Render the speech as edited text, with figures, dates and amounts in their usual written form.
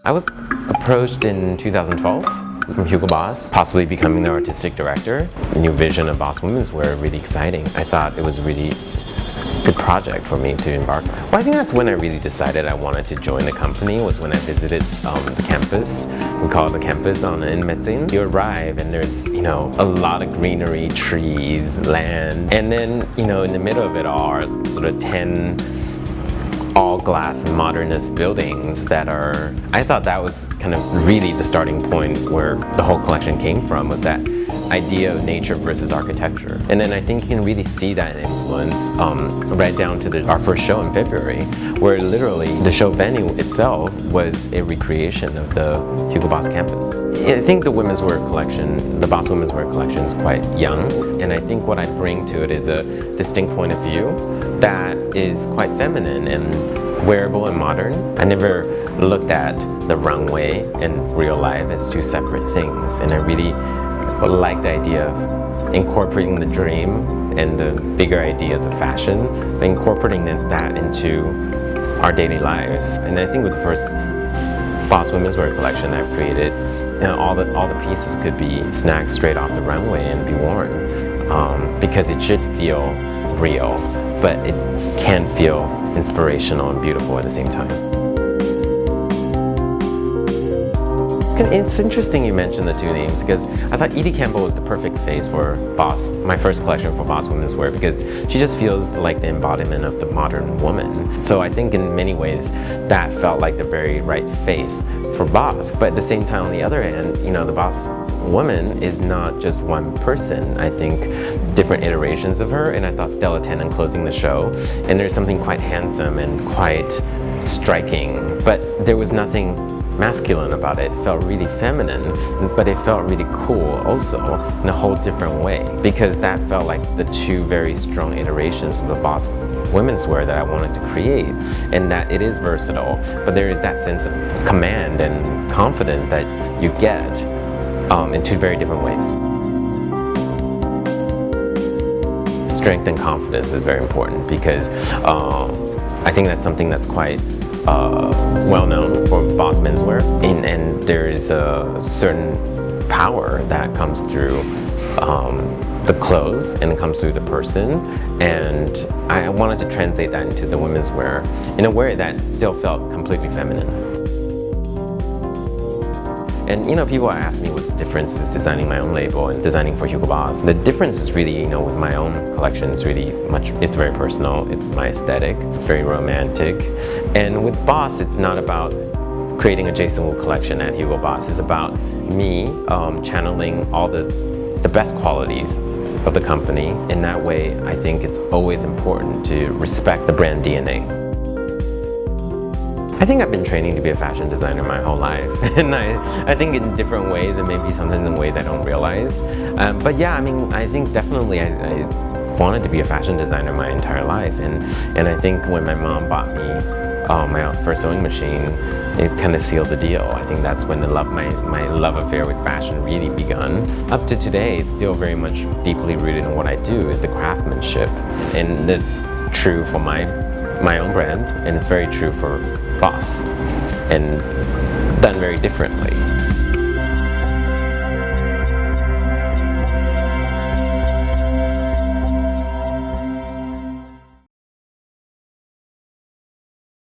I was approached in 2012 from Hugo Boss, possibly becoming the artistic director. New vision of Boss Women's Wear, really exciting. I thought it was a really good project for me to embark on. Well, I think that's when I really decided I wanted to join the company, was when I visited the campus. We call it the campus in Metzing. You arrive and there's, a lot of greenery, trees, land. And then, in the middle of it all are sort of 10 all-glass modernist buildings that are, I thought that was kind of really the starting point where the whole collection came from, was that idea of nature versus architecture. And then I think you can really see that influence right down to our first show in February, where literally the show venue itself was a recreation of the Hugo Boss campus. I think the women's wear collection, the Boss Women's Wear collection, is quite young, and I think what I bring to it is a distinct point of view that is quite feminine and wearable and modern. I never looked at the runway and real life as two separate things, and I really like the idea of incorporating the dream and the bigger ideas of fashion, incorporating that into our daily lives. And I think with the first Boss Women's Wear collection I've created, all the pieces could be snagged straight off the runway and be worn, because it should feel real, but it can feel inspirational and beautiful at the same time. It's interesting you mentioned the two names, because I thought Edie Campbell was the perfect face for Boss, my first collection for Boss Women's Wear, because she just feels like the embodiment of the modern woman. So I think in many ways that felt like the very right face for Boss. But at the same time, on the other hand, the Boss woman is not just one person. I think different iterations of her, and I thought Stella Tennant closing the show, and there's something quite handsome and quite striking, but there was nothing masculine about it. It felt really feminine, but it felt really cool also in a whole different way, because that felt like the two very strong iterations of the Boss Women's Wear that I wanted to create, and that it is versatile, but there is that sense of command and confidence that you get in two very different ways. Strength and confidence is very important, because I think that's something that's quite well known for Boss Menswear, and there's a certain power that comes through the clothes, and it comes through the person, and I wanted to translate that into the women's wear in a way that still felt completely feminine. And people ask me what the difference is designing my own label and designing for Hugo Boss. The difference is really, with my own collection, it's very personal, it's my aesthetic, it's very romantic. And with Boss, it's not about creating a Jason Wu collection at Hugo Boss. It's about me channeling all the best qualities of the company. In that way, I think it's always important to respect the brand DNA. I think I've been training to be a fashion designer my whole life, and I think in different ways, and maybe sometimes in ways I don't realize. But yeah, I think definitely I wanted to be a fashion designer my entire life, and I think when my mom bought me my first sewing machine, it kind of sealed the deal. I think that's when my love affair with fashion really begun. Up to today, it's still very much deeply rooted in what I do, is the craftsmanship, and that's true for my own brand, and it's very true for Boss, and done very differently.